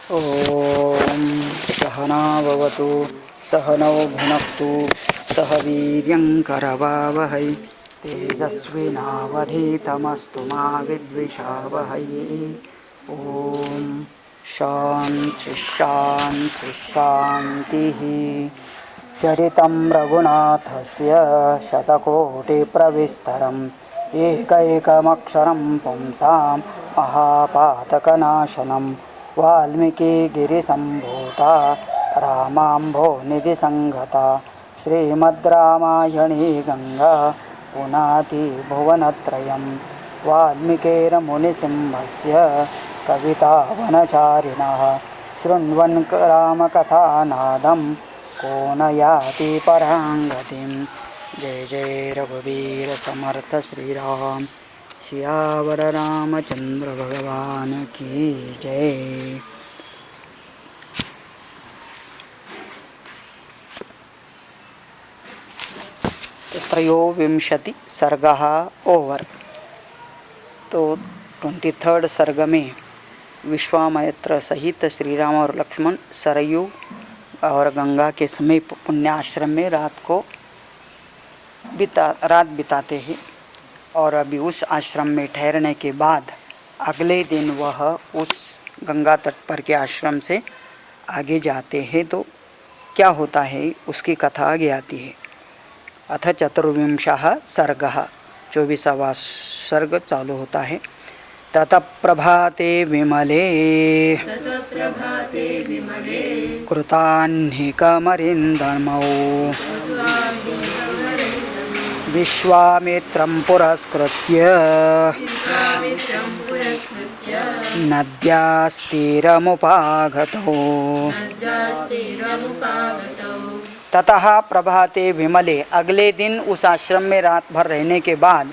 ओम सहना भवतु सहनौ भुनक्तु सह वीर्यं करवावहै तेजस्विनावधीतमस्तु मा विद्विषावहै। ओम शांति शांति शांतिः। चरितं रघुनाथस्य शतकोटिप्रविस्तरम् एकैकमक्षरं पुंसां महापातकनाशनं वाल्मीकिगिरिसम्भूता रामाम्भोनिधिसंगता श्रीमद् रामायणे गंगा पुनाति भुवनत्रयं वाल्मीकिर्मुनिसिंहस्य कवितावनचारिणः शृण्वन् रामकथानादं को न याति पराङ्गतिं। जय जय रघुवीर समर्थ श्री राम सियावर रामचंद्र भगवान की जय। त्रयोविंशति सर्गः ओवर। तो 23rd सर्ग में विश्वामित्र सहित श्री राम और लक्ष्मण सरयू और गंगा के समीप पुण्याश्रम में रात बिताते हैं। और अभी उस आश्रम में ठहरने के बाद अगले दिन वह उस गंगा तट पर के आश्रम से आगे जाते हैं। तो क्या होता है उसकी कथा आगे आती है। अथ चतुर्विंशः सर्गः 24वां सर्ग चालू होता है। ततः प्रभाते विमले कृताह्निकमरिन्दमौ विश्वामित्रं पुरस्कृत्य नद्यास्तीरमुपागतौ। ततः प्रभाते विमले, अगले दिन उस आश्रम में रात भर रहने के बाद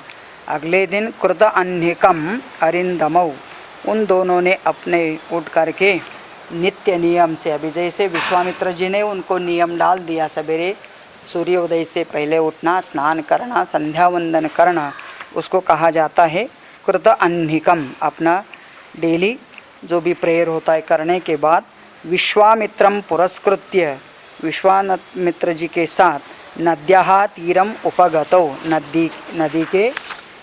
अगले दिन कृत अन्हिकम अरिंदमऊ, उन दोनों ने अपने उठ करके नित्य नियम से, अभी जैसे विश्वामित्र जी ने उनको नियम डाल दिया, सवेरे सूर्योदय से पहले उठना, स्नान करना, संध्या वंदन करना, उसको कहा जाता है कृत अन्हिकम। अपना डेली जो भी प्रेयर होता है करने के बाद विश्वामित्रम पुरस्कृत्य, विश्वामित्र जी के साथ नद्याः तीरम उपगतौ, नदी के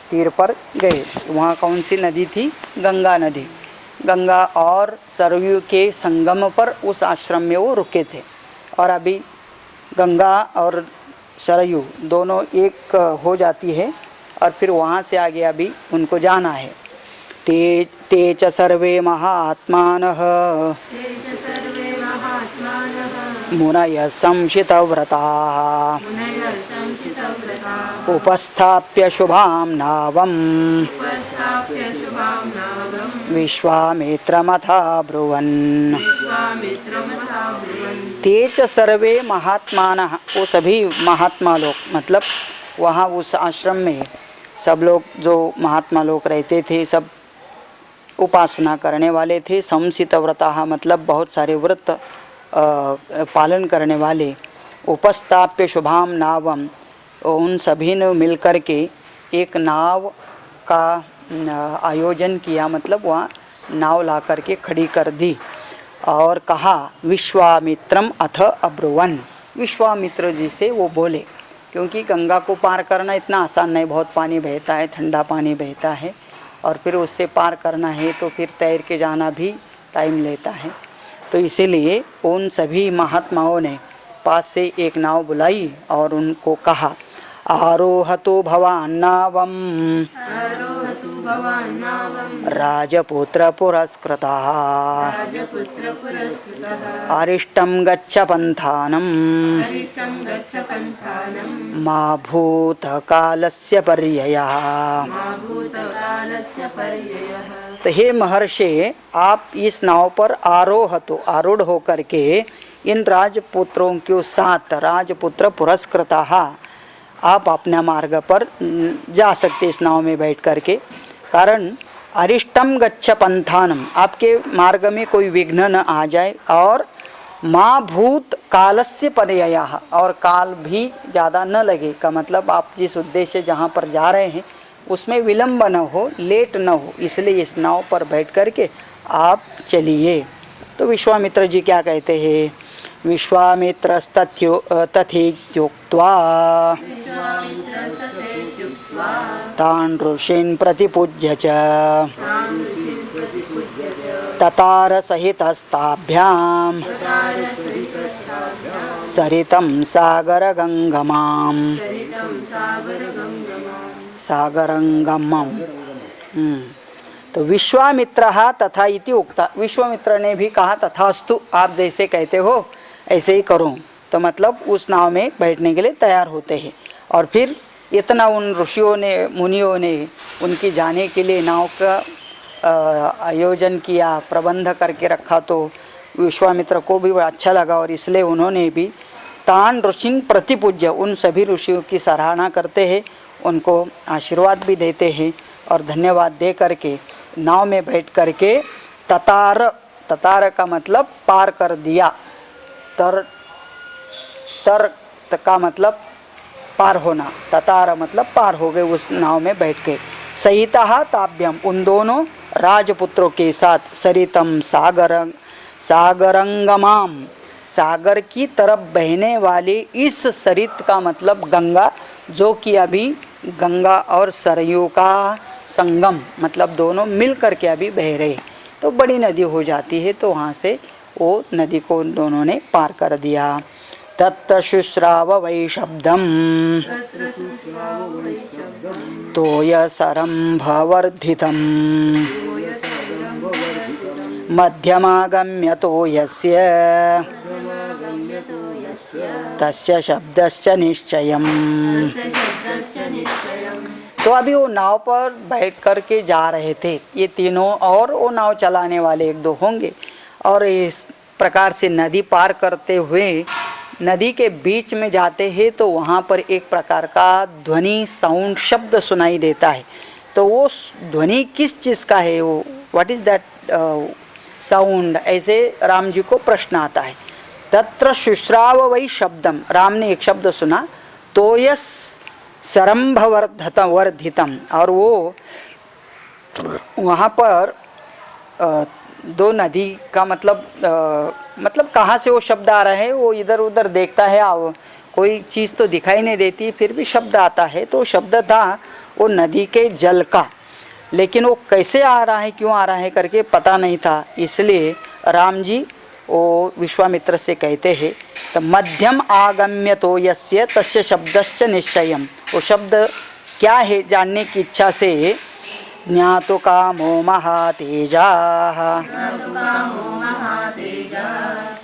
तीर पर गए। वहाँ कौन सी नदी थी? गंगा नदी। गंगा और सरयू के संगम पर उस आश्रम में वो रुके थे। और अभी गंगा और सरयू दोनों एक हो जाती है और फिर वहाँ से आगे अभी उनको जाना है। ते च सर्वे महात्मानः मुनयः संशितव्रताः उपस्थाप्य शुभां नावं विश्वामित्रमथा ब्रुवन्। ते च सर्वे महात्मानः, वो सभी महात्मा लोग, मतलब वहाँ उस आश्रम में सब लोग जो महात्मा लोग रहते थे सब उपासना करने वाले थे। संसितव्रताः मतलब बहुत सारे व्रत पालन करने वाले। उपस्थाप्य शुभाम नावम, उन सभी ने मिलकर के एक नाव का आयोजन किया, मतलब वहाँ नाव ला करके खड़ी कर दी और कहा विश्वामित्रम अथ अब्रुवन, विश्वामित्र जी से वो बोले, क्योंकि गंगा को पार करना इतना आसान नहीं, बहुत पानी बहता है, ठंडा पानी बहता है और फिर उससे पार करना है तो फिर तैर के जाना भी टाइम लेता है। तो इसीलिए उन सभी महात्माओं ने पास से एक नाव बुलाई और उनको कहा आरोहतु भवान् नावम राजपुत्र पुरस्कृतः अरिष्टं गच्छ पंथानं मा भूतकालस्य पर्ययः। तो हे महर्षि, आप इस नाव पर आरूढ़ होकर के इन राजपुत्रों के साथ, राजपुत्र पुरस्कृतः, आप अपने मार्ग पर जा सकते इस नाव में बैठ करके। कारण अरिष्टम गच्छ पंथानम, आपके मार्ग में कोई विघ्न न आ जाए, और माँ भूत कालस्य पर्ययः, और काल भी ज़्यादा न लगे, का मतलब आप जिस उद्देश्य जहाँ पर जा रहे हैं उसमें विलंब न हो, लेट न हो, इसलिए इस नाव पर बैठ करके आप चलिए। तो विश्वामित्र जी क्या कहते हैं, तथेत्युक्त्वा तान् ऋषीन् प्रतिपूज्य च ततार सहितस्ताभ्यां सरितं सागरंगमम्। तो विश्वामित्रः तथा इति उक्ता, विश्वामित्र ने भी कहा तथास्तु, आप जैसे कहते हो ऐसे ही करो। तो मतलब उस नाव में बैठने के लिए तैयार होते हैं। और फिर इतना उन ऋषियों ने मुनियों ने उनकी जाने के लिए नाव का आयोजन किया, प्रबंध करके रखा, तो विश्वामित्र को भी अच्छा लगा और इसलिए उन्होंने भी तान ऋषिन प्रतिपूज्य, उन सभी ऋषियों की सराहना करते हैं, उनको आशीर्वाद भी देते हैं और धन्यवाद दे करके नाव में बैठ करके ततार का मतलब पार कर दिया, तर का मतलब पार होना, ततार मतलब पार हो गए उस नाव में बैठ के। सहिता ताभ्यम, उन दोनों राजपुत्रों के साथ, सरितम सागरंगमाम, सागर की तरफ बहने वाले इस सरित का मतलब गंगा, जो कि अभी गंगा और सरयू का संगम, मतलब दोनों मिल करके अभी बह रहे, तो बड़ी नदी हो जाती है। तो वहाँ से वो नदी को दोनों ने पार कर दिया। तत्र शुश्राव वै शब्दम तोयसरम्भवर्धितम् मध्यमागम्य तोयस्य तस्य शब्दस्य निश्चयम्। तो अभी वो नाव पर बैठ कर के जा रहे थे ये तीनों, और वो नाव चलाने वाले एक दो होंगे, और इस प्रकार से नदी पार करते हुए नदी के बीच में जाते हैं तो वहाँ पर एक प्रकार का ध्वनि साउंड शब्द सुनाई देता है। तो वो ध्वनि किस चीज़ का है, वो व्हाट इज़ दैट साउंड, ऐसे राम जी को प्रश्न आता है। तत्र शुश्राव वै शब्दम, राम ने एक शब्द सुना, तोयस सरम्भवर्धितम, और वो वहाँ पर दो नदी का मतलब कहाँ से वो शब्द आ रहा है, वो इधर उधर देखता है, कोई चीज़ तो दिखाई नहीं देती, फिर भी शब्द आता है। तो शब्द था वो नदी के जल का, लेकिन वो कैसे आ रहा है, क्यों आ रहा है करके पता नहीं था। इसलिए राम जी वो विश्वामित्र से कहते हैं, तो मध्यम आगम्य तो यस्य तस्य शब्दस्य निश्चयम, वो शब्द क्या है जानने की इच्छा से ज्ञातु कामो महातेजाः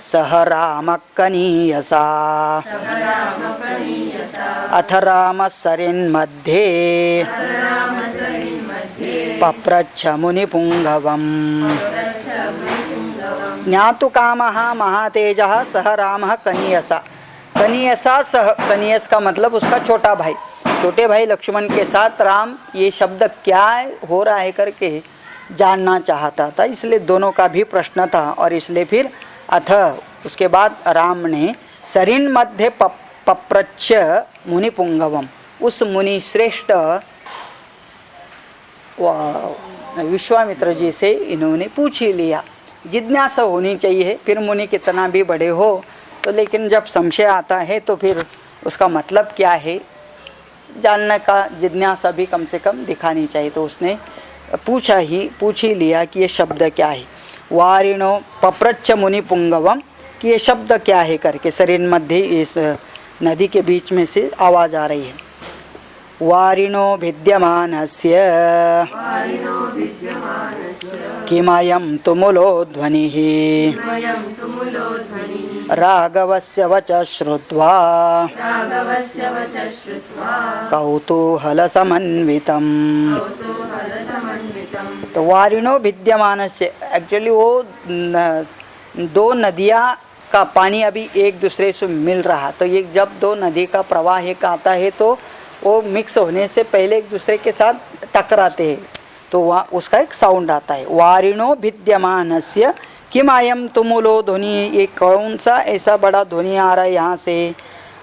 सह राम कनीयसा अथ राम सरिन्मध्ये पप्रच्छ मुनिपुंगवम्। ज्ञातु कामः महातेजः सह रामः कनीयसा, कनीयसा सह, कनीयस का मतलब उसका छोटा भाई, छोटे भाई लक्ष्मण के साथ राम ये शब्द क्या हो रहा है करके जानना चाहता था, इसलिए दोनों का भी प्रश्न था। और इसलिए फिर अथ उसके बाद राम ने सरिन मध्य पप्रच्छ मुनिपुंगवम, उस मुनि श्रेष्ठ विश्वामित्र जी से इन्होंने पूछ ही लिया। जिज्ञासा होनी चाहिए, फिर मुनि कितना भी बड़े हो तो, लेकिन जब संशय आता है तो फिर उसका मतलब क्या है जानने का जिज्ञासा भी कम से कम दिखानी चाहिए। तो उसने पूछ ही लिया कि ये शब्द क्या है। वारिणो पप्रच्छ मुनि पुंगवम, कि ये शब्द क्या है करके, शरीर मध्य इस नदी के बीच में से आवाज़ आ रही है। वारिणो भिद्यमानस्य किमयं तुमुलो ध्वनिः राघवस्य वचः श्रुत्वा कौतूहलसमन्वितम्। तो वारिणो भिद्यमानस्य, एक्चुअली वो दो नदियाँ का पानी अभी एक दूसरे से मिल रहा, तो ये जब दो नदी का प्रवाह एक आता है तो वो मिक्स होने से पहले एक दूसरे के साथ टकराते हैं, तो वहाँ उसका एक साउंड आता है। वारिणो भिद्यमानस्य किम अयम तुमुलो ध्वनि, ये कौन सा ऐसा बड़ा ध्वनि आ रहा है यहाँ से।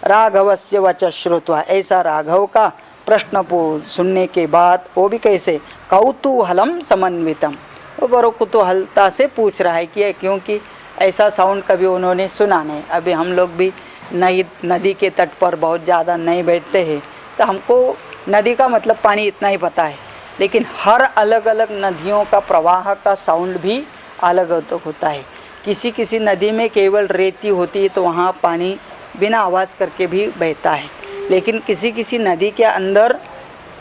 राघवस्य वचः श्रुत्वा, ऐसा राघव का प्रश्न सुनने के बाद, वो भी कैसे, कौतूहलम समन्वितम, वो बड़ो कुतूहलता से पूछ रहा है कि क्योंकि ऐसा साउंड कभी उन्होंने सुना नहीं। अभी हम लोग भी नदी के तट पर बहुत ज़्यादा नहीं बैठते हैं, तो हमको नदी का मतलब पानी इतना ही पता है, लेकिन हर अलग अलग नदियों का प्रवाह का साउंड भी अलग होता है। किसी किसी नदी में केवल रेती होती है तो वहाँ पानी बिना आवाज़ करके भी बहता है, लेकिन किसी किसी नदी के अंदर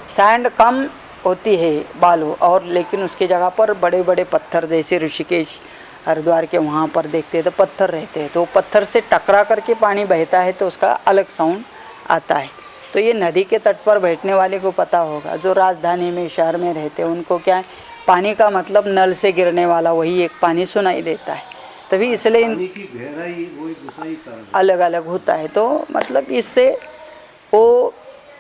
सैंड कम होती है बालू, और लेकिन उसके जगह पर बड़े बड़े पत्थर, जैसे ऋषिकेश हरिद्वार के वहाँ पर देखते हैं तो पत्थर रहते हैं, तो पत्थर से टकरा करके पानी बहता है तो उसका अलग साउंड आता है। तो ये नदी के तट पर बैठने वाले को पता होगा, जो राजधानी में शहर में रहते हैं उनको क्या है, पानी का मतलब नल से गिरने वाला वही एक पानी सुनाई देता है, तभी इसलिए अलग अलग होता है। तो मतलब इससे वो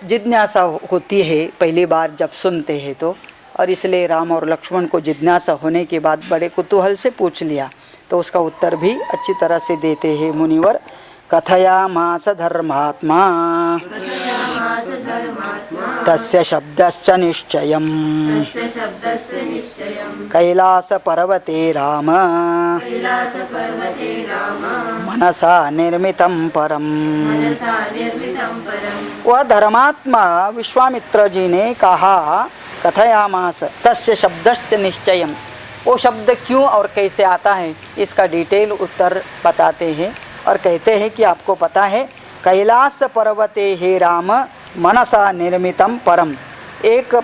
जिज्ञासा होती है पहली बार जब सुनते हैं तो, और इसलिए राम और लक्ष्मण को जिज्ञासा होने के बाद बड़े कुतूहल से पूछ लिया, तो उसका उत्तर भी अच्छी तरह से देते हैं मुनिवर। कथयामास धर्मात्मा तस्य शब्दश्च निश्चयम् कैलास पर्वते राम मनसा निर्मितं परम। वह धर्मात्मा विश्वामित्र जी ने कहा, कथयामास तस्य शब्दश्च निश्चयम्, वो शब्द क्यों और कैसे आता है इसका डिटेल उत्तर बताते हैं और कहते हैं कि आपको पता है, कैलास पर्वते हे राम मनसा निर्मितम परम, एक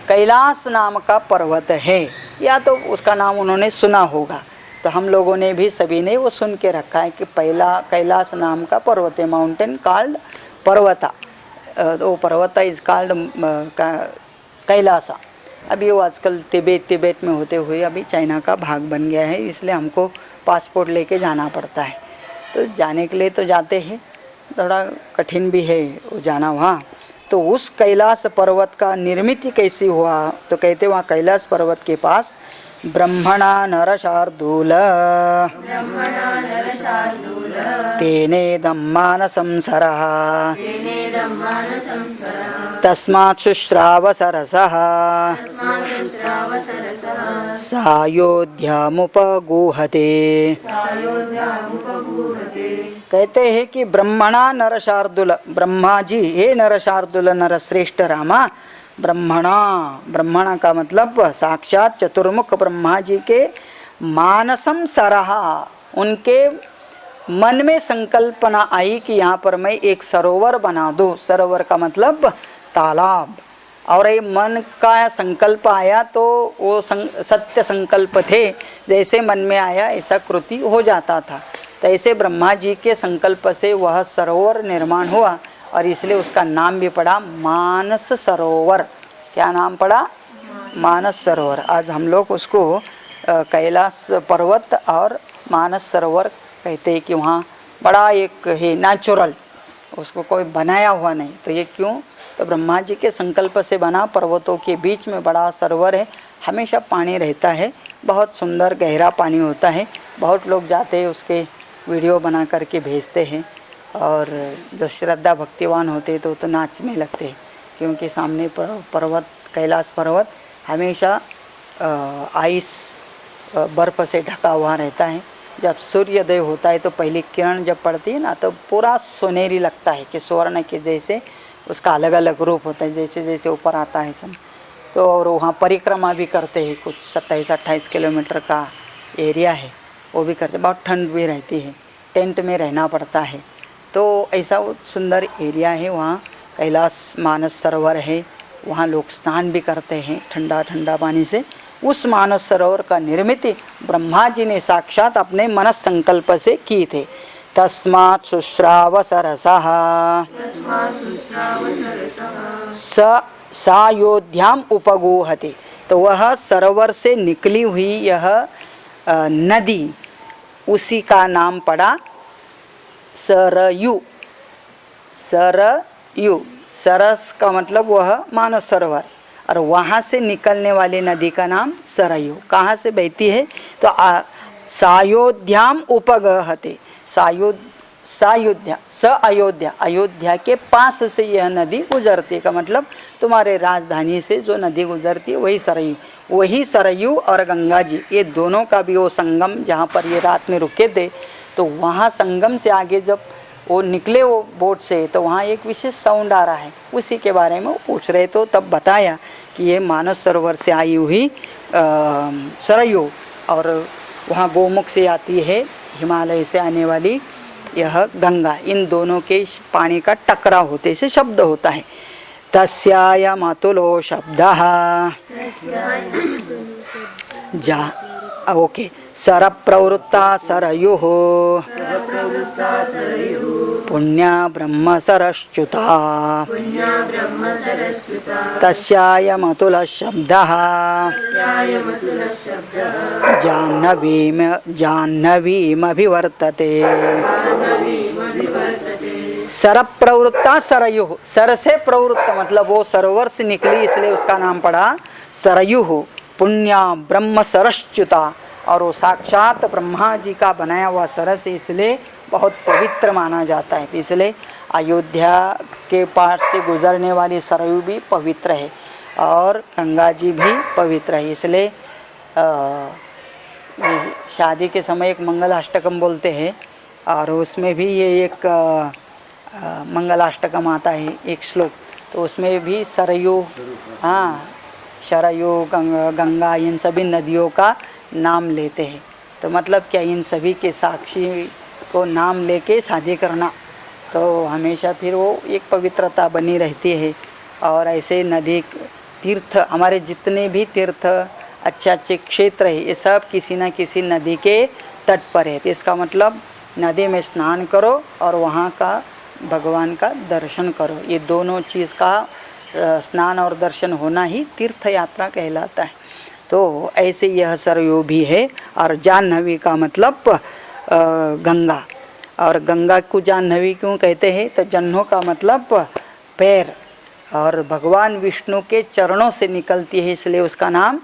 कैलास नाम का पर्वत है, या तो उसका नाम उन्होंने सुना होगा, तो हम लोगों ने भी सभी ने वो सुन के रखा है कि पहला कैलास नाम का पर्वत है, माउंटेन कॉल्ड पर्वता, वो पर्वता इज कॉल्ड कैलासा। अभी वो आजकल तिब्बत में होते हुए अभी चाइना का भाग बन गया है, इसलिए हमको पासपोर्ट लेके जाना पड़ता है, तो जाने के लिए तो जाते हैं, थोड़ा कठिन भी है वो जाना वहाँ। तो उस कैलाश पर्वत का निर्मित कैसी हुआ, तो कहते वहाँ कैलाश पर्वत के पास ब्रह्मणा नरशार्दूल तेनेदं मानसं सरः तस्मात् शुश्राव सरसः सायोध्यामुपगूहते। कहते हैं कि ब्रह्मणा नरशार्दूल, ब्रह्मा जी हे नरशार्दूल नरश्रेष्ठ रामा, ब्रह्मणा का मतलब साक्षात चतुर्मुख ब्रह्मा जी के मानसम सरहा, उनके मन में संकल्पना आई कि यहाँ पर मैं एक सरोवर बना दूँ। सरोवर का मतलब तालाब, और ये मन का संकल्प आया तो वो सत्य संकल्प थे, जैसे मन में आया ऐसा कृति हो जाता था। तो ऐसे ब्रह्मा जी के संकल्प से वह सरोवर निर्माण हुआ, और इसलिए उसका नाम भी पड़ा मानस सरोवर। क्या नाम पड़ा? मानस सरोवर। आज हम लोग उसको कैलाश पर्वत और मानस सरोवर कहते हैं कि वहाँ बड़ा एक है नेचुरल, उसको कोई बनाया हुआ नहीं। तो ये क्यों? तो ब्रह्मा जी के संकल्प से बना, पर्वतों के बीच में बड़ा सरोवर है, हमेशा पानी रहता है, बहुत सुंदर गहरा पानी होता है। बहुत लोग जाते हैं, उसके वीडियो बना करके भेजते हैं, और जो श्रद्धा भक्तिवान होते तो नाचने लगते हैं, क्योंकि सामने पर्वत कैलाश पर्वत हमेशा आइस बर्फ़ से ढका हुआ रहता है। जब सूर्योदय होता है तो पहली किरण जब पड़ती है ना, तो पूरा सुनहरी लगता है कि स्वर्ण के जैसे उसका अलग अलग रूप होता है, जैसे जैसे ऊपर आता है सब। तो और वहाँ परिक्रमा भी करते हैं, कुछ 27-28 किलोमीटर का एरिया है, वो भी करते। बहुत ठंड भी रहती है, टेंट में रहना पड़ता है। तो ऐसा वो सुंदर एरिया है वहाँ। कैलाश मानस सरोवर है, वहाँ लोग स्नान भी करते हैं ठंडा ठंडा पानी से। उस मानस सरोवर का निर्मित ब्रह्मा जी ने साक्षात अपने मनस संकल्प से की थे। तस्मात् शुश्राव सरसः सायोध्याम उपगूहते। तो वह सरोवर से निकली हुई यह नदी, उसी का नाम पड़ा सरयू। सरयू, सरस का मतलब वह मानस सरोवर, और वहाँ से निकलने वाली नदी का नाम सरयू। कहाँ से बहती है? तो सायोध्याम उपगहते। सायोध्या, अयोध्या, अयोध्या के पास से यह नदी गुजरती का मतलब तुम्हारे राजधानी से जो नदी गुजरती है वही सरयू। वही सरयू और गंगा जी, ये दोनों का भी वो संगम, जहाँ पर ये रात में रुके थे, तो वहाँ संगम से आगे जब वो निकले वो बोट से, तो वहाँ एक विशेष साउंड आ रहा है, उसी के बारे में वो पूछ रहे। तो तब बताया कि ये मानस सरोवर से आई हुई सरयू, और वहाँ गोमुख से आती है हिमालय से आने वाली यह गंगा, इन दोनों के पानी का टकराव होते से शब्द होता है। तस्यायम अतुलो शब्दः जा ओके सर प्रवृत्ता सरयुः पुण्या ब्रह्म सरश्च्युता तस्यायम अतुल शब्दः जाह्नवीमभिवर्तते। सर प्रवृत्ता सरयु, सर से प्रवृत्त मतलब वो सरोवर से निकली, इसलिए उसका नाम पड़ा सरयु। पुण्या ब्रह्म सरश्च्युता, और वो साक्षात ब्रह्मा जी का बनाया हुआ सरस, इसलिए बहुत पवित्र माना जाता है। इसलिए अयोध्या के पास से गुजरने वाली सरयू भी पवित्र है और गंगा जी भी पवित्र है। इसलिए शादी के समय एक मंगलाष्टकम बोलते हैं, और उसमें भी ये एक मंगलाष्टकम आता है, एक श्लोक, तो उसमें भी सरयू, हाँ सरयू गंगा इन सभी नदियों का नाम लेते हैं। तो मतलब क्या, इन सभी के साक्षी को नाम लेके शादी करना, तो हमेशा फिर वो एक पवित्रता बनी रहती है। और ऐसे नदी तीर्थ, हमारे जितने भी तीर्थ अच्छे अच्छे क्षेत्र है, ये सब किसी न किसी नदी के तट पर है। तो इसका मतलब नदी में स्नान करो और वहाँ का भगवान का दर्शन करो, ये दोनों चीज़ का स्नान और दर्शन होना ही तीर्थ यात्रा कहलाता है। तो ऐसे यह सरयू भी है। और जाह्नवी का मतलब गंगा, और गंगा को जाह्नवी क्यों कहते हैं, तो जन्हों का मतलब पैर, और भगवान विष्णु के चरणों से निकलती है, इसलिए उसका नाम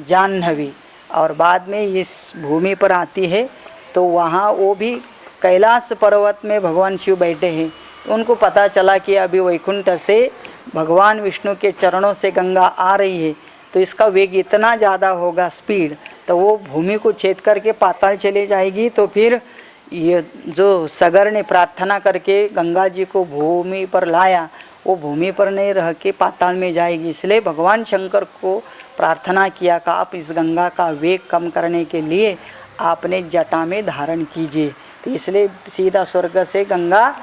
जाह्नवी। और बाद में इस भूमि पर आती है, तो वहाँ वो भी कैलाश पर्वत में भगवान शिव बैठे हैं, तो उनको पता चला कि अभी वैकुंठ से भगवान विष्णु के चरणों से गंगा आ रही है, तो इसका वेग इतना ज़्यादा होगा, स्पीड, तो वो भूमि को छेद करके पाताल चले जाएगी। तो फिर ये जो सगर ने प्रार्थना करके गंगा जी को भूमि पर लाया, वो भूमि पर नहीं रह के पाताल में जाएगी। इसलिए भगवान शंकर को प्रार्थना किया कि आप इस गंगा का वेग कम करने के लिए आपने जटा में धारण कीजिए। तो इसलिए सीधा स्वर्ग से गंगा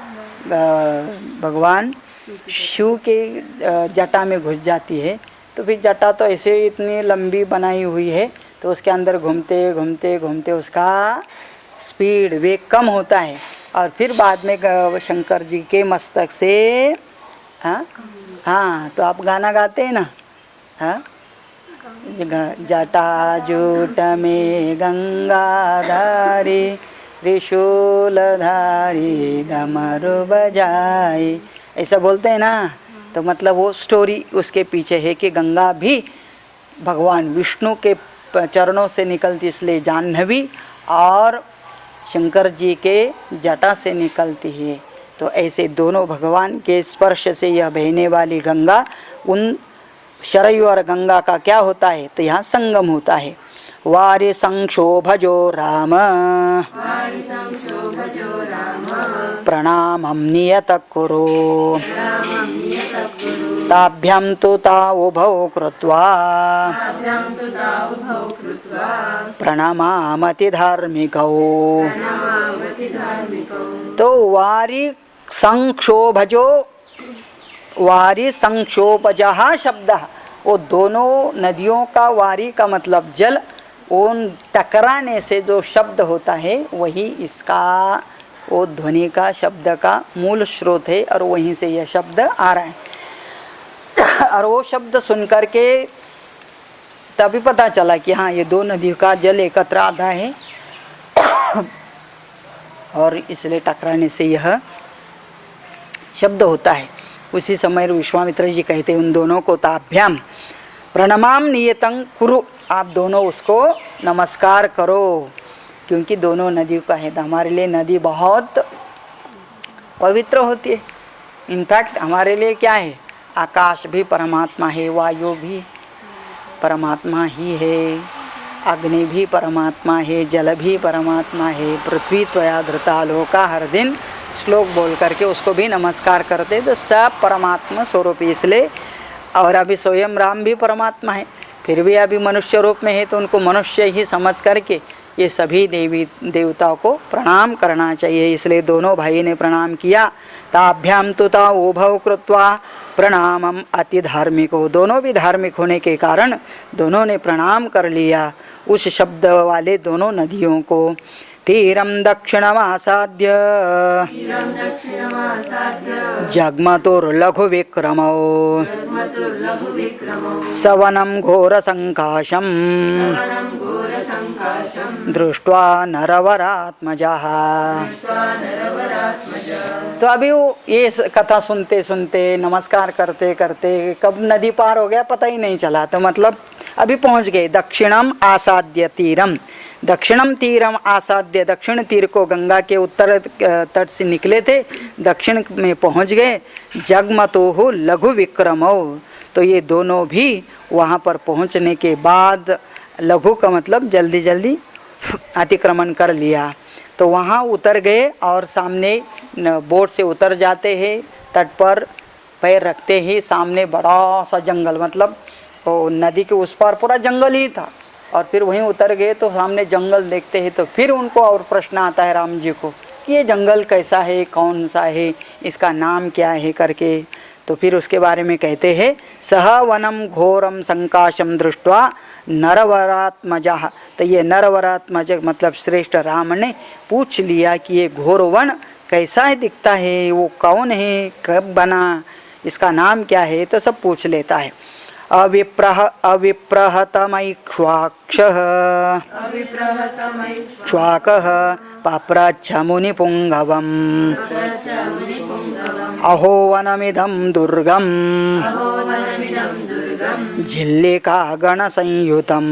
भगवान शिव के जटा में घुस जाती है। तो फिर जटा तो ऐसे इतनी लंबी बनाई हुई है, तो उसके अंदर घूमते घूमते घूमते उसका स्पीड वेग कम होता है, और फिर बाद में शंकर जी के मस्तक से हाँ तो आप गाना गाते हैं ना, हाँ जटा जूट में गंगाधारी त्रिशूलधारी डमरू बजाई, ऐसा बोलते हैं ना। तो मतलब वो स्टोरी उसके पीछे है कि गंगा भी भगवान विष्णु के चरणों से निकलती, इसलिए जाह्नवी, और शंकर जी के जटा से निकलती है। तो ऐसे दोनों भगवान के स्पर्श से यह बहने वाली गंगा, उन सरयू और गंगा का क्या होता है, तो यहाँ संगम होता है। वारि संक्षोभजो राम प्रणामं नियत कुरु ताभ्यां तु तावुभौ कृत्वा प्रणमामति धार्मिकौ। तो वारि संक्षोभजो, वारि संक्षोभजः शब्द, वो दोनों नदियों का, वारी का मतलब जल, उन टकराने से जो शब्द होता है वही इसका, वो ध्वनि का शब्द का मूल स्रोत है, और वहीं से यह शब्द आ रहा है। और वो शब्द सुन कर के तभी पता चला कि हाँ ये दो नदियों का जल एकत्र आता है, और इसलिए टकराने से यह शब्द होता है। उसी समय विश्वामित्र जी कहते हैं उन दोनों को, ताभ्याम प्रणमाम नियतं कुरु, आप दोनों उसको नमस्कार करो, क्योंकि दोनों नदियों का है। तो हमारे लिए नदी बहुत पवित्र होती है। इनफैक्ट हमारे लिए क्या है, आकाश भी परमात्मा है, वायु भी परमात्मा ही है, अग्नि भी परमात्मा है, जल भी परमात्मा है, पृथ्वी त्वया धृता लोका, हर दिन श्लोक बोल करके उसको भी नमस्कार करते, तो सब परमात्मा स्वरूप। इसलिए और अभी स्वयं राम भी परमात्मा है, फिर भी अभी मनुष्य रूप में है, तो उनको मनुष्य ही समझ करके ये सभी देवी देवताओं को प्रणाम करना चाहिए। इसलिए दोनों भाई ने प्रणाम किया। ताभ्याम तो ता उभव कृत्वा प्रणामम अति धार्मिको, दोनों भी धार्मिक होने के कारण दोनों ने प्रणाम कर लिया उस शब्द वाले दोनों नदियों को। तीरम दक्षिणमासाद्य जग्मतुर्लघु विक्रमो सवनं घोर संकाशम दृष्ट्वा नरवरात्मजः। तो अभी वो ये कथा सुनते सुनते नमस्कार करते करते कब नदी पार हो गया पता ही नहीं चला। तो मतलब अभी पहुंच गए। दक्षिणम आसाद्य तीरम, दक्षिणम तीरम आसाद्य, दक्षिण तीर को गंगा के उत्तर तट से निकले थे, दक्षिण में पहुंच गए। जगमतोहु लघु विक्रमो, तो ये दोनों भी वहाँ पर पहुँचने के बाद, लघु का मतलब जल्दी जल्दी अतिक्रमण कर लिया, तो वहाँ उतर गए और सामने बोट से उतर जाते हैं, तट पर पैर रखते ही सामने बड़ा सा जंगल, मतलब वो नदी के उस पार पूरा जंगल ही था, और फिर वहीं उतर गए तो सामने जंगल देखते हैं। तो फिर उनको और प्रश्न आता है राम जी को कि ये जंगल कैसा है, कौन सा है, इसका नाम क्या है करके। तो फिर उसके बारे में कहते हैं, सह वनम घोरम संकाशम दृष्ट्वा नरवरात्मजः। तो ये नरवरात्मज मतलब श्रेष्ठ राम ने पूछ लिया कि ये घोर वन कैसा है, दिखता है, वो कौन है, कब बना, इसका नाम क्या है, तो सब पूछ लेता है। अविप्रहतमैक्ष्वाक्षः क्ष्वाकः पप्रच्छ मुनिपुङ्गवम् अहो वनमिदं दुर्गम् झिल्लिकागणसंयुतम्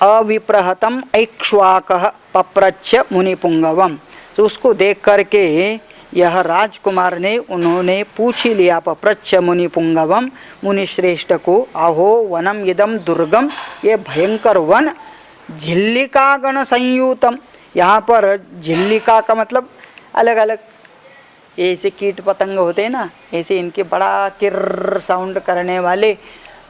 अविप्रहतम ऐक्ष्वाकः पप्रच्छ मुनिपुङ्गवम्। तो उसको देख करके यह राजकुमार ने उन्होंने पूछ ही लिया, पप्रच्छ मुनि पुंगवम, मुनि श्रेष्ठ को, अहो वनम इदम दुर्गम, ये भयंकर वन, झिल्लिका गण संयुतम, यहाँ पर झिल्लिका का मतलब अलग अलग ऐसे कीट पतंग होते हैं ना, ऐसे इनके बड़ा किर्र साउंड करने वाले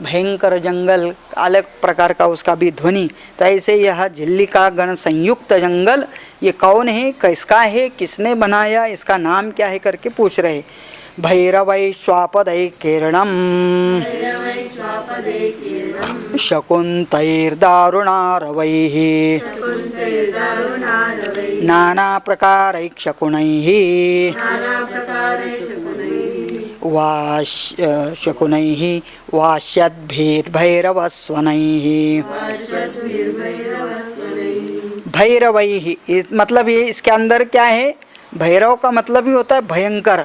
भयंकर जंगल, अलग प्रकार का उसका भी ध्वनि। तो ऐसे यह झिल्लिका गण संयुक्त जंगल ये कौन है, किसका है, किसने बनाया, इसका नाम क्या है करके पूछ रहे। भैरवै स्वापदै किरणम शकुन्तैर्दारुणारवैः नाना प्रकारैः शकुनैः शकुनैः वास्यद्भिर्भैरवस्वनैः। भैरवैः मतलब ये इसके अंदर क्या है, भैरव का मतलब ही होता है भयंकर।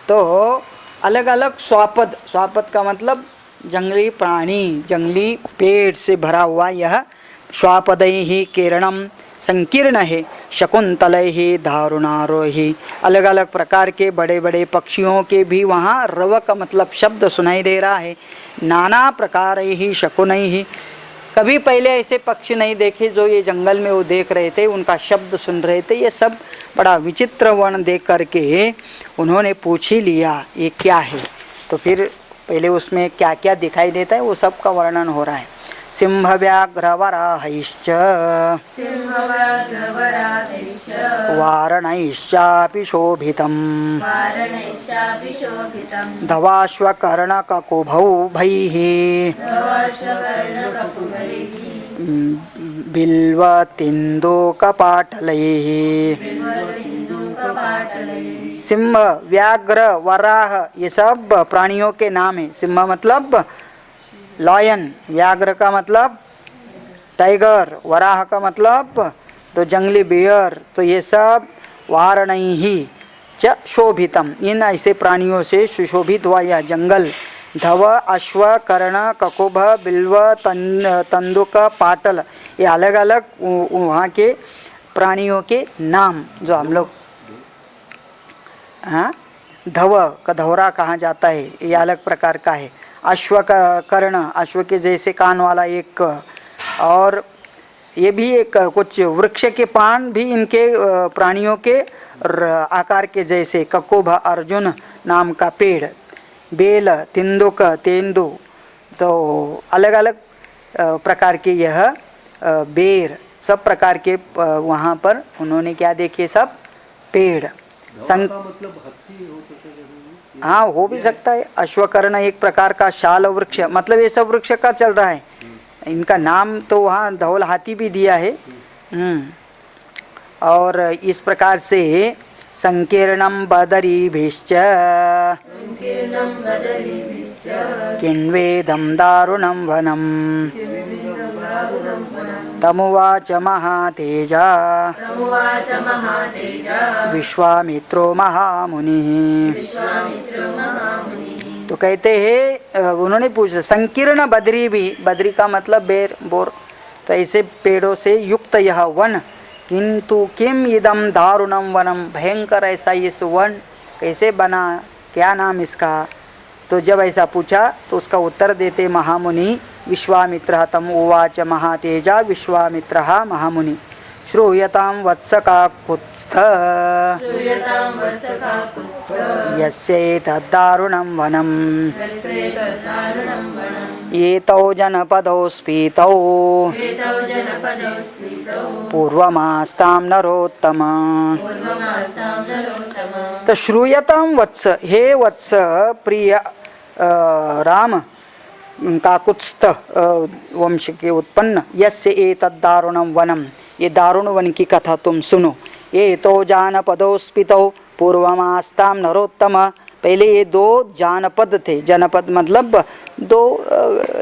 तो अलग अलग स्वापद, स्वापद का मतलब जंगली प्राणी, जंगली पेड़ से भरा हुआ यह स्वापदैः किरणम संकीर्ण है। शकुंतलैः दारुणारोही, अलग अलग प्रकार के बड़े बड़े पक्षियों के भी वहाँ रव का मतलब शब्द सुनाई दे रहा है। नाना प्रकारैः शकुनैः, कभी पहले ऐसे पक्षी नहीं देखे जो ये जंगल में वो देख रहे थे, उनका शब्द सुन रहे थे। ये सब बड़ा विचित्र वर्ण देख करके उन्होंने पूछ ही लिया ये क्या है। तो फिर पहले उसमें क्या क्या दिखाई देता है वो सब का वर्णन हो रहा है। सिंह व्याघ्र वराहैश्च वारणैश्चापि शोभितम् धवाश्वकर्णककुभौभैः बिल्वतिन्दूकपाटलैः। सिंह व्याघ्र वराह ये सब प्राणियों के नाम है। सिंह मतलब लॉयन, व्याघ्र का मतलब टाइगर, वराह का मतलब तो जंगली बियर। तो ये सब वारणैः च शोभितम, इन ऐसे प्राणियों से सुशोभित हुआ यह जंगल। धव अश्व कर्ण ककुभ बिल्व तंदुक पाटल, ये अलग अलग वहाँ के प्राणियों के नाम जो हम लोग धव का धौरा कहा जाता है, ये अलग प्रकार का है। अश्व का कर्ण, अश्व के जैसे कान वाला एक, और ये भी एक कुछ वृक्ष के पान भी इनके प्राणियों के आकार के जैसे। ककोभ अर्जुन नाम का पेड़, बेल, तिंदुक, तेंदु, तो अलग अलग प्रकार के यह बेर, सब प्रकार के वहाँ पर उन्होंने क्या देखे, सब पेड़। मतलब हाँ, हो भी सकता है। अश्वकर्ण एक प्रकार का शाल वृक्ष, मतलब ये सब वृक्ष का चल रहा है। इनका नाम तो वहाँ धौल हाथी भी दिया है। और इस प्रकार से संकीर्णम बदरीभिश्च किन्वेदं दारुणं वनम तमुवाच महातेजा विश्वामित्रो महामुनिः। तो कहते हैं, उन्होंने पूछा संकीर्ण बद्री भी, बद्री का मतलब बेर, बोर, तो ऐसे पेड़ों से युक्त यह वन, किंतु किम इदम दारुणम वनम, भयंकर ऐसा इस वन कैसे बना, क्या नाम इसका। तो जब ऐसा पूछा तो उसका उत्तर देते महामुनि विश्वामित्रः तम उवाच महातेजा विश्वामित्रः महामुनि श्रूयतां वत्सकाकुत्स्थ यस्यैतद्दारुणं वनम् एतौ जनपदौ स्फीतौ पूर्वमास्तां नरोत्तम। तो श्रूयतां वत्स, हे वत्स प्रिय राम, काकुत्स्थ वंश के उत्पन्न, यस्य एतद् दारुणं वनम, ये दारुण वन की कथा तुम सुनो। ये तो जानपदौ स्फीतौ पूर्वमास्तां नरोत्तम, पहले ये दो जानपद थे, जनपद मतलब दो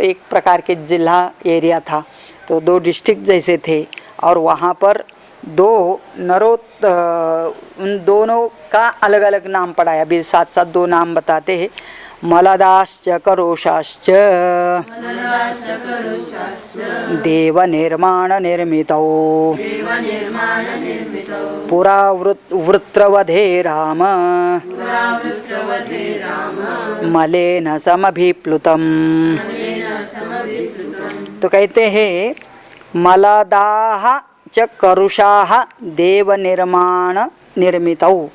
एक प्रकार के जिला एरिया था, तो दो डिस्ट्रिक्ट जैसे थे, और वहाँ पर दो उन दोनों का अलग अलग नाम पढ़ाया, अभी साथ साथ दो नाम बताते हैं। मलदाश्च करुषाश्च देव निर्माण निर्मितौ पुरा वृत्रवधे राम मलेन समभिप्लुतम्। तो कहते हैं मलदाः च करुषाः देव निर्माण निर्मितौ,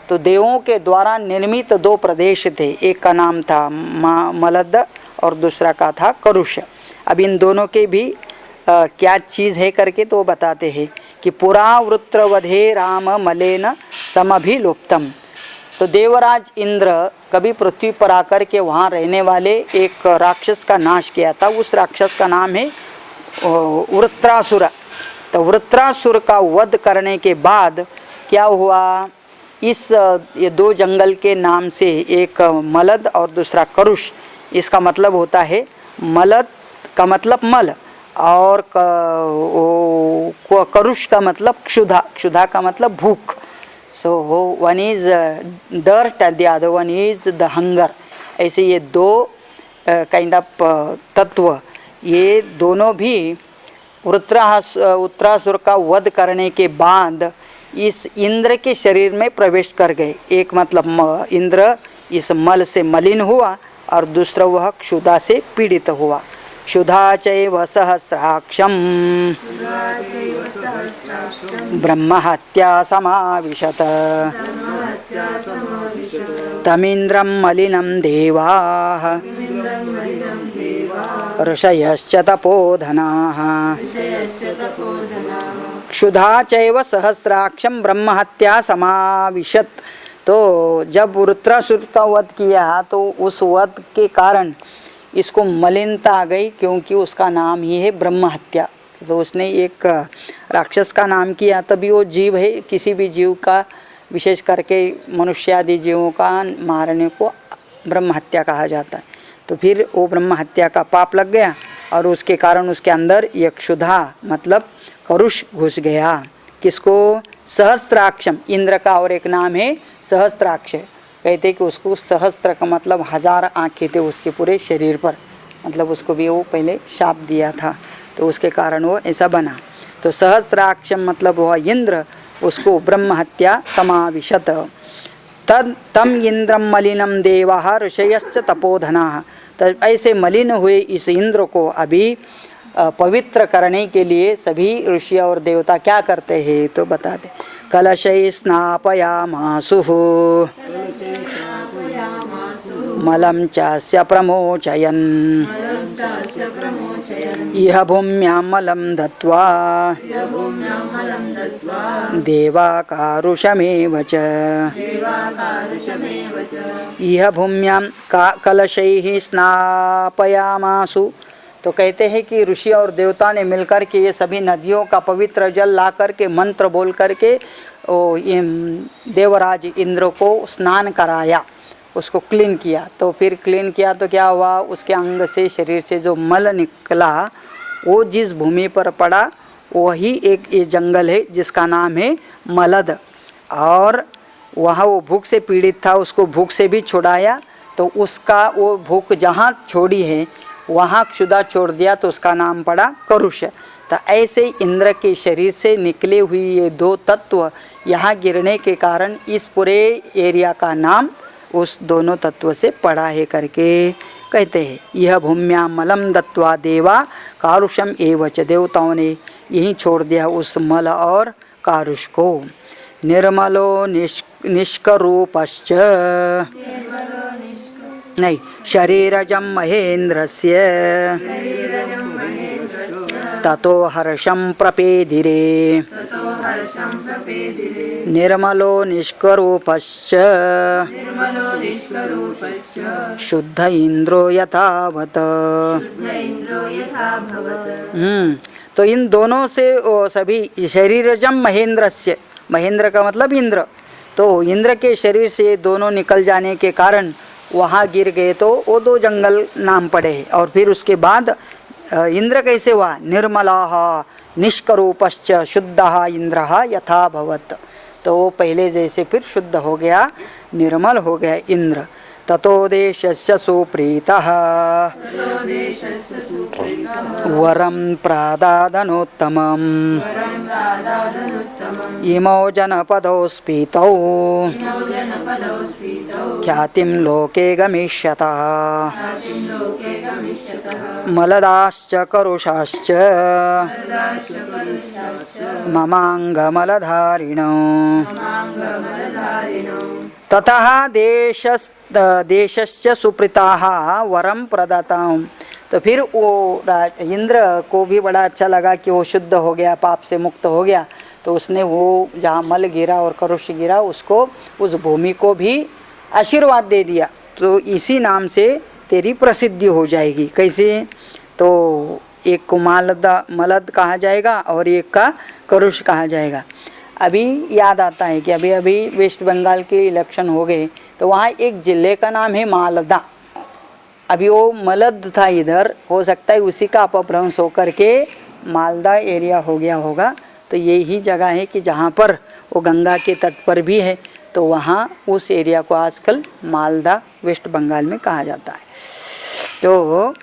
तो देवों के द्वारा निर्मित दो प्रदेश थे, एक का नाम था मलद और दूसरा का था करुष। अब इन दोनों के भी क्या चीज़ है करके तो बताते हैं कि पुरा वृत्रवधे राम मलेन समभिलुप्तम। तो देवराज इंद्र कभी पृथ्वी पर आकर के वहाँ रहने वाले एक राक्षस का नाश किया था, उस राक्षस का नाम है वृत्रासुर। तो वृत्रासुर का वध करने के बाद क्या हुआ, इस ये दो जंगल के नाम से, एक मलद और दूसरा करुष, इसका मतलब होता है, मलद का मतलब मल और करुष का मतलब क्षुधा, क्षुधा का मतलब भूख। So one is dirt and the other one is the hunger. ऐसे ये दो काइंड ऑफ तत्व, ये दोनों भी वृत्रासुर का वध करने के बाद इस इंद्र के शरीर में प्रवेश कर गए। एक मतलब इंद्र इस मल से मलिन हुआ और दूसरा वह क्षुधा से पीड़ित हुआ। क्षुधा चैव सहस्राक्षम ब्रह्महत्या समाविशत तमिन्द्रं मलिनं देवाः ऋषयश्च तपोधनाः। क्षुधा चैव सहस्राक्षम ब्रह्महत्या समाविशत। तो जब वृत्रासुर का वध किया तो उस वध के कारण इसको मलिनता आ गई, क्योंकि उसका नाम ही है ब्रह्महत्या। तो उसने एक राक्षस का नाम किया, तभी वो जीव है, किसी भी जीव का विशेष करके मनुष्य आदि जीवों का मारने को ब्रह्महत्या कहा जाता है। तो फिर वो ब्रह्महत्या का पाप लग गया और उसके कारण उसके अंदर ये क्षुधा मतलब करुष घुस गया। किसको? सहस्राक्षम, इंद्र का और एक नाम है सहस्राक्ष। कहते कि उसको सहस्त्र का मतलब 1000 आँखें थे उसके पूरे शरीर पर, मतलब उसको भी वो पहले शाप दिया था, तो उसके कारण वो ऐसा बना। तो सहस्राक्षम मतलब वह इंद्र, उसको ब्रह्महत्या समाविशत। तद तम इंद्रम मलिनम देवा ऋषयश्च तपोधना। तो ऐसे मलिन हुए इस इंद्र को अभी पवित्र करने के लिए सभी ऋषि और देवता क्या करते हैं तो बता दे। कलशै स्नापयामासुः मलं चास्य प्रमोचयन् इह भूम्यां मलं दत्त्वा देवाकारुषमेव च। इह भूम्यां कलशैः स्नापयामासु। तो कहते हैं कि ऋषि और देवता ने मिलकर के ये सभी नदियों का पवित्र जल ला करके मंत्र बोल करके देवराज इंद्र को स्नान कराया, उसको क्लीन किया। तो फिर क्लीन किया तो क्या हुआ, उसके अंग से शरीर से जो मल निकला वो जिस भूमि पर पड़ा वही एक ये जंगल है जिसका नाम है मलद। और वहाँ वो भूख से पीड़ित था, उसको भूख से भी छुड़ाया। तो उसका वो भूख जहाँ छोड़ी है वहाँ क्षुधा छोड़ दिया तो उसका नाम पड़ा करुष। तो ऐसे इंद्र के शरीर से निकले हुए ये दो तत्व यहाँ गिरने के कारण इस पूरे एरिया का नाम उस दोनों तत्व से पड़ा है करके कहते हैं। यह भूम्यां मलम दत्वा देवा कारुषम एवच। देवताओं ने यहीं छोड़ दिया उस मल और कारुष को। निर्मलो निष्करूपश्च नहीं शरीरजं महेन्द्रस्य ततो हर्षं प्रपेदिरे। निर्मलो निष्करूपश्च शुद्ध इंद्रो यथावत। तो इन दोनों से सभी शरीरजम महेन्द्रस्य, महेंद्र का मतलब इंद्र, तो इंद्र के शरीर से दोनों निकल जाने के कारण वहाँ गिर गए तो वो दो जंगल नाम पड़े। और फिर उसके बाद इंद्र कैसे हुआ, निर्मलाः निष्करूपश्च शुद्धः इंद्रः यथा भवत्। तो वो पहले जैसे फिर शुद्ध हो गया, निर्मल हो गया इंद्र। ततो देशस्य सुप्रीतः वरं प्रादादनोत्तमम् इमौ जनपदौ स्फीतौ ख्यातिं लोके गमिष्यतः। मलदाश्च करुषाश्च ममाङ्गमलधारिणौ ततः देशश्च सुप्रीताः वरं प्रदत्तं। तो फिर वो इंद्र को भी बड़ा अच्छा लगा कि वो शुद्ध हो गया, पाप से मुक्त हो गया। तो उसने वो जहाँ मल गिरा और करुष गिरा उसको, उस भूमि को भी आशीर्वाद दे दिया। तो इसी नाम से तेरी प्रसिद्धि हो जाएगी। कैसे, तो एक को मलद कहा जाएगा और एक का करुष कहा जाएगा। अभी याद आता है कि अभी वेस्ट बंगाल के इलेक्शन हो गए तो वहाँ एक जिले का नाम है मालदा। अभी वो मलद था इधर, हो सकता है उसी का अपभ्रंश होकर के मालदा एरिया हो गया होगा। तो यही जगह है कि जहाँ पर वो गंगा के तट पर भी है, तो वहाँ उस एरिया को आजकल मालदा वेस्ट बंगाल में कहा जाता है। तो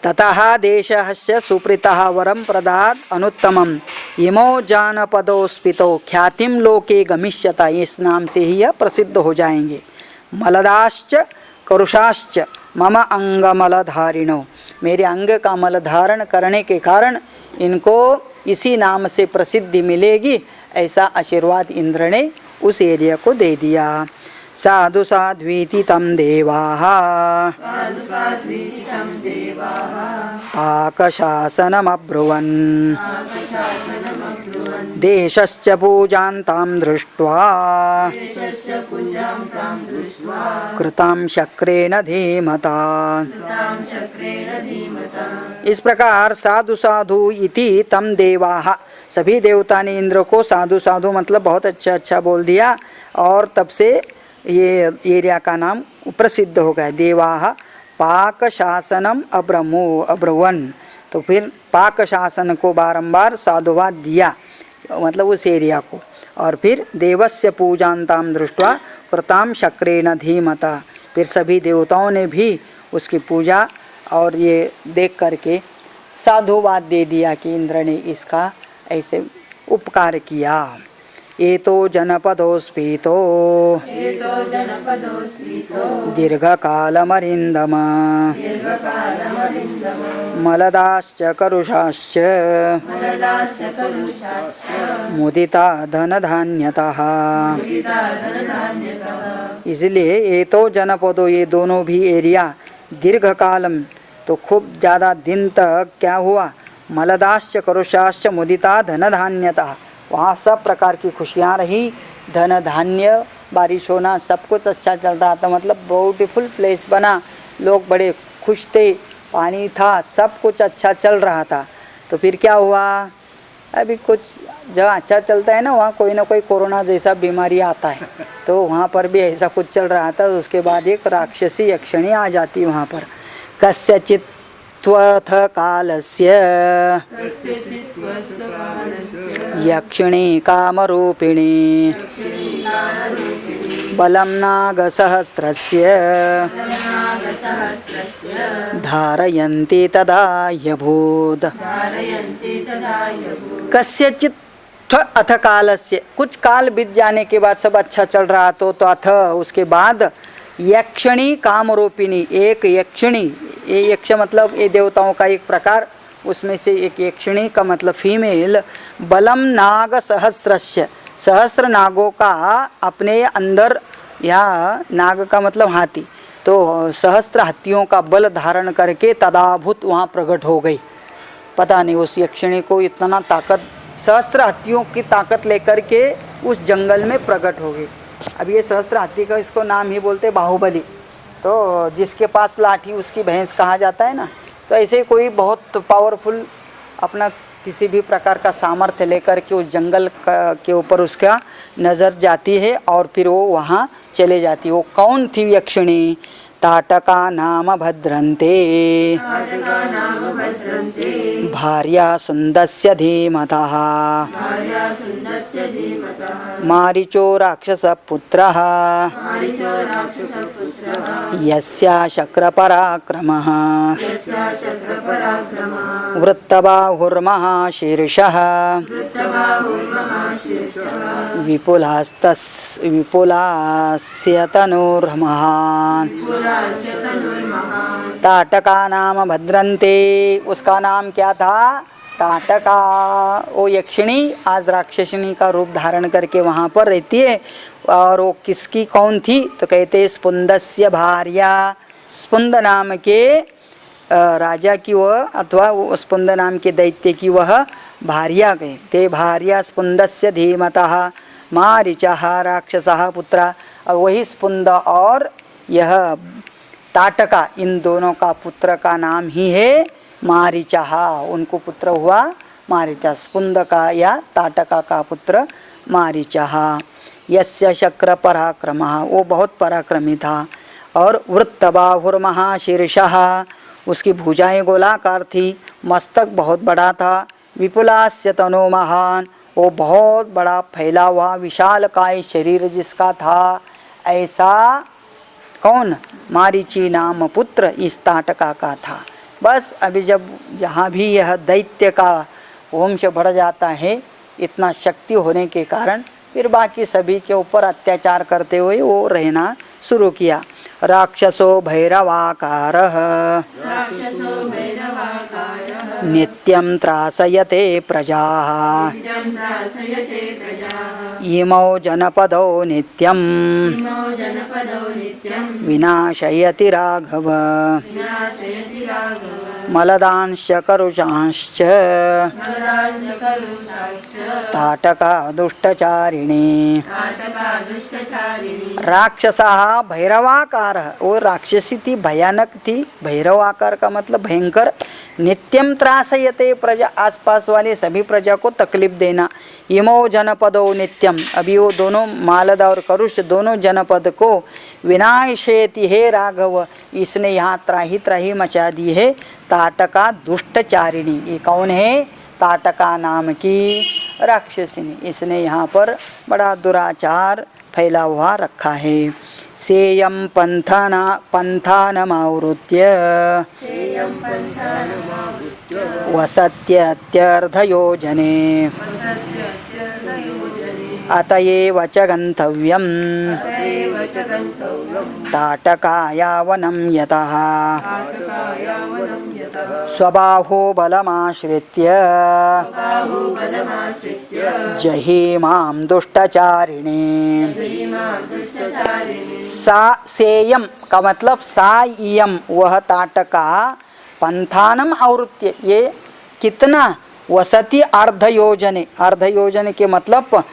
ततः देशस्य सुप्रीतः वरं प्रदात् अनुत्तमम् इमो जानपदो स्फीतौ ख्यातिं लोके गमिष्यता। इस नाम से ही यह प्रसिद्ध हो जाएंगे। मलदाश्च करुषाश्च मम अंगमलधारिणो, मेरे अंग का मल धारण करने के कारण इनको इसी नाम से प्रसिद्धि मिलेगी, ऐसा आशीर्वाद इंद्र ने उस एरिया को दे दिया। साधु साध्वीति तं देवाः पाकशासनमब्रुवन् देशश्च पूजां तां दृष्ट्वा कृतां शक्रेण धीमता। इस प्रकार साधु साधु इति तम देवाः, सभी देवता ने इंद्र को साधु साधु मतलब बहुत अच्छा बोल दिया। और तब से ये एरिया का नाम प्रसिद्ध हो गया। देवाः पाक शासनम अब्रवन, तो फिर पाक शासन को बारंबार साधुवाद दिया, मतलब उस एरिया को। और फिर देवस्य पूजांताम दृष्ट्वा कृताम शक्रेण धीमता, फिर सभी देवताओं ने भी उसकी पूजा और ये देख करके साधुवाद दे दिया कि इंद्र ने इसका ऐसे उपकार किया। एतो जनपदोस्फीतो दीर्घकालमरिन्दम मलदाश्च करुषाश्च मुदिता धनधान्यतः। इसलिए ये तो जनपदों, ये दोनों भी एरिया दीर्घ कालम तो खूब ज़्यादा दिन तक क्या हुआ, मलदाश्च करुषाश्च मुदिता धनधान्यतः, वहाँ सब प्रकार की खुशियाँ रही, धन धान्य बारिश होना सब कुछ अच्छा चल रहा था, मतलब ब्यूटीफुल प्लेस बना, लोग बड़े खुश थे, पानी था, सब कुछ अच्छा चल रहा था। तो फिर क्या हुआ, अभी कुछ जहाँ अच्छा चलता है ना वहाँ कोई ना कोई कोरोना जैसा बीमारी आता है, तो वहाँ पर भी ऐसा कुछ चल रहा था। उसके बाद एक राक्षसी यक्षिणी आ जाती वहाँ पर। कस्यचित् त्वथ कालस्य यक्षिणी कामरूपिणी बलं नागसहस्रस्य धारयन्ति तदा ह्यभूत्। कस्यचित् अथ कालस्य, कुछ काल बीत जाने के बाद सब अच्छा चल रहा तो अथ उसके बाद यक्षिणी कामरूपिणी, एक यक्षिणी, ये यक्ष मतलब ये देवताओं का एक प्रकार, उसमें से एक यक्षिणी का मतलब फीमेल, बलम नाग सहस्रस्य, सहस्र नागों का अपने अंदर, यहाँ नाग का मतलब हाथी, तो सहस्त्र हाथियों का बल धारण करके तदाभूत वहाँ प्रकट हो गई। पता नहीं उस यक्षिणी को इतना ताकत, सहस्त्र हाथियों की ताकत लेकर के उस जंगल में प्रकट हो गई। अब ये सहस्त्र हाथी का इसको नाम ही बोलते बाहुबली, तो जिसके पास लाठी उसकी भैंस कहा जाता है ना, तो ऐसे कोई बहुत पावरफुल अपना किसी भी प्रकार का सामर्थ्य लेकर के उस जंगल के ऊपर उसका नज़र जाती है और फिर वो वहाँ चले जाती है। वो कौन थी यक्षिणी, ताटका नाम भद्रन्ते भार्या सुन्दस्य धीमतः मारीचो राक्षसपुत्रः यस्या शक्रपराक्रमः वृत्तबाहुर्महाशीर्षः विपुलास्य तनुर्महान्। ताटका नाम भद्रन्ते, उसका नाम क्या था, ताटका। वो यक्षिणी आज राक्षसिनी का रूप धारण करके वहाँ पर रहती है। और वो किसकी कौन थी, तो कहते स्पुंदस्य भार्या, स्पुंद नाम के राजा की वह, अथवा वो स्पुंद नाम के दैत्य की वह भार्या गए ते। भार्या स्पुंदस्य धीमतः मारीचः राक्षसः पुत्र, और वही स्पुंद और यह ताटका, इन दोनों का पुत्र का नाम ही है मारीचः। उनको पुत्र हुआ मारीचा, स्पुंद का या ताटका का पुत्र मारीचः। यस्य शक्र पराक्रमः, वो बहुत पराक्रमी था। और वृत्तबाहुर्महाशीर्षः, उसकी भुजाएं गोलाकार थी, मस्तक बहुत बड़ा था। विपुलास्य तनो महान, वो बहुत बड़ा फैला हुआ विशालकाय शरीर जिसका था। ऐसा कौन, मारीची नाम पुत्र इस ताटका का था। बस अभी जब जहाँ भी यह दैत्य का वंश बढ़ जाता है, इतना शक्ति होने के कारण फिर बाकी सभी के ऊपर अत्याचार करते हुए वो रहना शुरू किया। राक्षसो भैरवाकारः नित्यं त्रासयते प्रजाः इमौ जनपदौ नित्यं विनाशयति राघव मलदांश्च करुषांश्च ताटका दुष्टचारिणी। राक्षसः भैरवाकार, वो राक्षसी थी, भयानक थी। भैरवाकार का मतलब भयंकर। नित्यम त्रासयते प्रजा, आसपास वाले सभी प्रजा को तकलीफ देना। इमो जनपदो नित्यम, अभी वो दोनों मालदा और करुष दोनों जनपद को विनाशयति हे राघव, इसने यहाँ त्राही त्राही मचा दी है। ताटका दुष्टचारिणी, ये कौन है, ताटका नाम की राक्षसिनी, इसने यहाँ पर बड़ा दुराचार फैला हुआ रखा है। सेयं पंथानमावृत्य वसत्यत्यर्धयोजने अतएव च गन्तव्यम् ताटकायावनं यतः स्वबाहुबलमाश्रित्य जहीमां दुष्टचारिणे। सा सेयम का मतलब सायम वह ताटका पंथानम आवृत्य, ये कितना वसति अर्धयोजने, अर्धयोजने के मतलब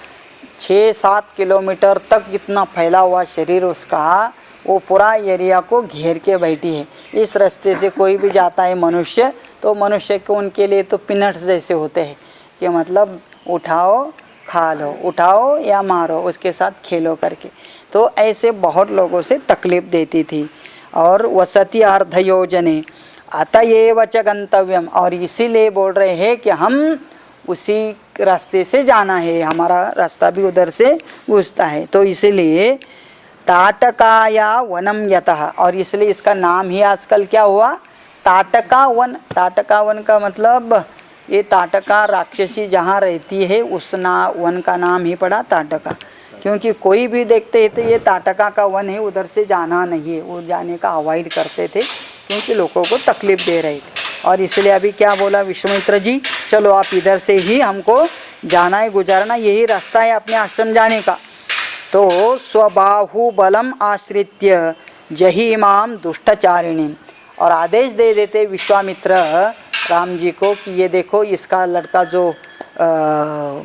6-7 किलोमीटर तक इतना फैला हुआ शरीर उसका, वो पूरा एरिया को घेर के बैठी है। इस रास्ते से कोई भी जाता है मनुष्य, तो मनुष्य को उनके लिए तो पिनट्स जैसे होते हैं कि मतलब उठाओ खा लो, उठाओ या मारो, उसके साथ खेलो करके। तो ऐसे बहुत लोगों से तकलीफ देती थी। और वसति अर्धयोजने अतएव च गंतव्यम, और इसीलिए बोल रहे हैं कि हम उसी रास्ते से जाना है, हमारा रास्ता भी उधर से घुसता है। तो इसीलिए ताटकाया वनम यतः, और इसलिए इसका नाम ही आजकल क्या हुआ, ताटका वन। ताटका वन का मतलब ये ताटका राक्षसी जहाँ रहती है उस वन का नाम ही पड़ा ताटका, क्योंकि कोई भी देखते हैं तो ये ताटका का वन है, उधर से जाना नहीं है, वो जाने का अवॉइड करते थे क्योंकि लोगों को तकलीफ दे रहे थे। और इसलिए अभी क्या बोला विश्वामित्र जी, चलो आप इधर से ही हमको जाना है, गुजारना, यही रास्ता है अपने आश्रम जाने का। तो स्वबाहुबलम आश्रित्य जहीमाम दुष्टचारिणी, और आदेश दे देते विश्वामित्र राम जी को कि ये देखो इसका लड़का जो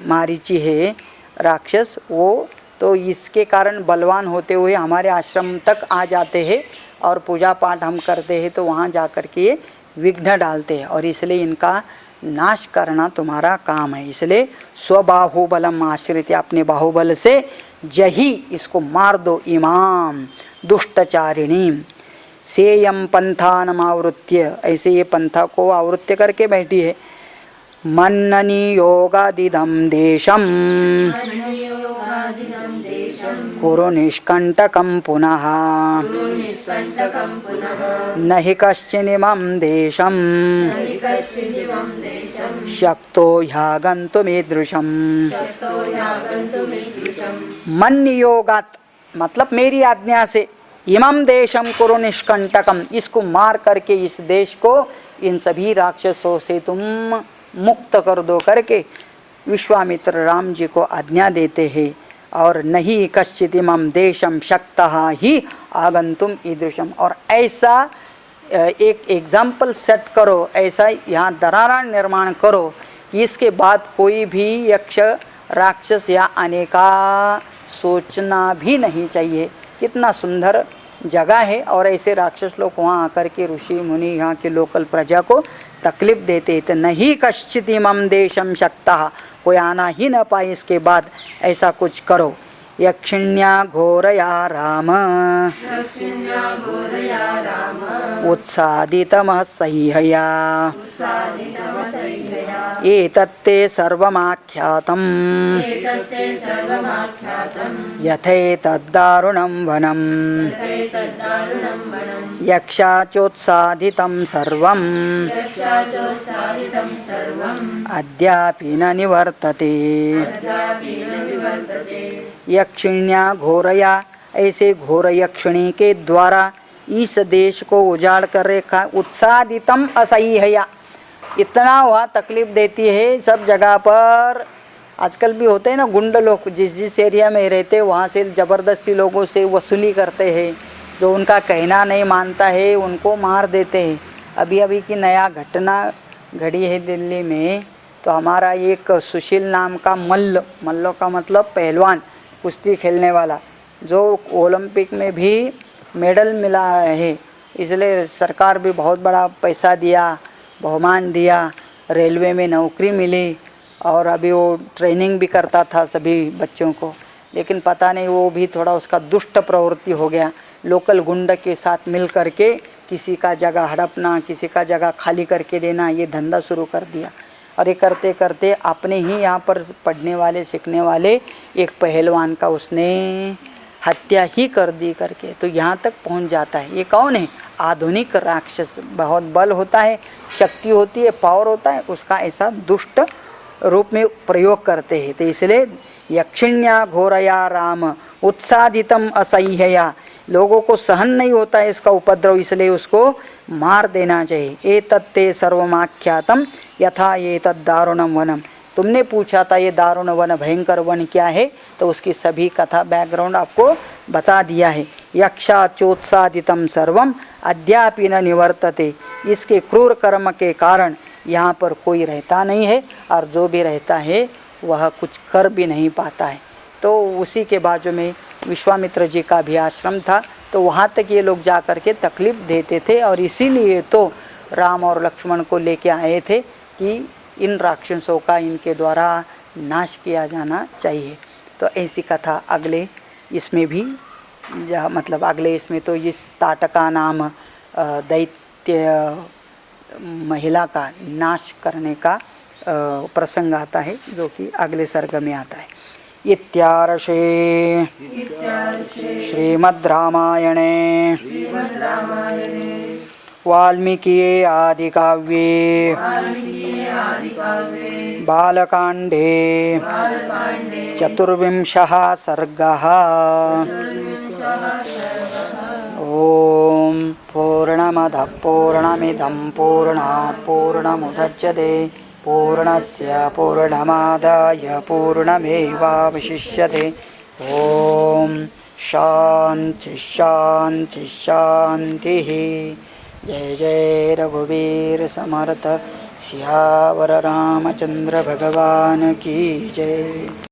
मारीची है राक्षस, वो तो इसके कारण बलवान होते हुए हमारे आश्रम तक आ जाते हैं और पूजा पाठ हम करते हैं तो वहाँ जा कर के ये विघ्न डालते हैं, और इसलिए इनका नाश करना तुम्हारा काम है। इसलिए स्वबाहुबलम आश्रित, अपने बाहुबल से जही इसको मार दो, इमाम दुष्टचारिणी सेयम पंथानम आवृत्य, ऐसे ये पंथा को आवृत्य करके बैठी है। मन्ननी योगादिदम देशम कुरु निष्कंटकं पुनः नहि कश्चिदिमं देशं शक्तो ह्यागन्तुमीदृशम्। मन्नियोगात् मतलब मेरी आज्ञा से, इमं देशम कुरु निष्कंटकम, इसको मार करके इस देश को इन सभी राक्षसों से तुम मुक्त कर दो करके विश्वामित्र राम जी को आज्ञा देते हैं। और नहीं कश्चिदिमं देशम शक्तः ही आगंतुम ईदृशम, और ऐसा एक एग्जाम्पल सेट करो, ऐसा यहाँ दरारा निर्माण करो कि इसके बाद कोई भी यक्ष राक्षस या आने का सोचना भी नहीं चाहिए। कितना सुंदर जगह है, और ऐसे राक्षस लोग वहाँ आकर के ऋषि मुनि यहाँ के लोकल प्रजा को तकलीफ देते थे। नहीं कश्चिदिमं देशम शक्तः, कोई आना ही न पाए इसके बाद, ऐसा कुछ करो। यक्षिण्या घोरया राम उत्सादितमः सह्यया एतत्ते सर्वमाख्यातं यथैतद्दारुणं वनं यक्षाचोत्सादितं सर्वं अद्यापि न निवर्तते। यक्षिण्या घोरया, ऐसे घोर यक्षिणी के द्वारा इस देश को उजाड़ कर रखा। उत्सादितम असह्यया, इतना वह तकलीफ देती है सब जगह पर। आजकल भी होते हैं ना गुंड लोग, जिस एरिया में रहते हैं वहाँ से ज़बरदस्ती लोगों से वसूली करते हैं, जो उनका कहना नहीं मानता है उनको मार देते हैं। अभी अभी की नया घटना घड़ी है दिल्ली में, तो हमारा एक सुशील नाम का मल्ल का मतलब पहलवान, कुश्ती खेलने वाला, जो ओलंपिक में भी मेडल मिला है, इसलिए सरकार भी बहुत बड़ा पैसा दिया, बहुमान दिया, रेलवे में नौकरी मिली, और अभी वो ट्रेनिंग भी करता था सभी बच्चों को। लेकिन पता नहीं वो भी थोड़ा उसका दुष्ट प्रवृत्ति हो गया, लोकल गुंड के साथ मिल करके किसी का जगह हड़पना, किसी का जगह खाली करके देना, ये धंधा शुरू कर दिया। और ये करते करते अपने ही यहाँ पर पढ़ने वाले सीखने वाले एक पहलवान का उसने हत्या ही कर दी करके, तो यहाँ तक पहुँच जाता है। ये कौन है? आधुनिक राक्षस। बहुत बल होता है, शक्ति होती है, पावर होता है, उसका ऐसा दुष्ट रूप में प्रयोग करते हैं। तो इसलिए यक्षिण्या घोरया राम उत्सादितम असह्यया, लोगों को सहन नहीं होता है इसका उपद्रव, इसलिए उसको मार देना चाहिए। एतत्ते सर्वमाख्यातम यथा एतद् दारुणम वनम, तुमने पूछा था ये दारुण वन भयंकर वन क्या है, तो उसकी सभी कथा बैकग्राउंड आपको बता दिया है। यक्षा चोत्सादितम सर्वम अद्यापि न निवर्तते, इसके क्रूर कर्म के कारण यहाँ पर कोई रहता नहीं है, और जो भी रहता है वह कुछ कर भी नहीं पाता है। तो उसी के बाजू में विश्वामित्र जी का भी आश्रम था, तो वहाँ तक ये लोग जा कर के तकलीफ देते थे, और इसीलिए तो राम और लक्ष्मण को लेके आए थे कि इन राक्षसों का इनके द्वारा नाश किया जाना चाहिए। तो ऐसी कथा अगले इसमें भी, जहाँ मतलब अगले इसमें तो इस ताटका नाम दैत्य महिला का नाश करने का प्रसंग आता है, जो कि अगले सर्ग में आता है। इत्यार्षे श्रीमद् रामायणे वाल्मीकिये आदिकाव्ये बालकाण्डे चतुर्विंशः सर्गः। ॐ पूर्णमदः पूर्णमिदं पूर्णात् पूर्णमुदच्यते पूर्णस्य पूर्णमादाय पूर्णमेवावशिष्यते। ॐ शान्ति शान्ति शान्तिः। जय जय रघुवीर समर्थ, सियावर रामचंद्र भगवान की जय।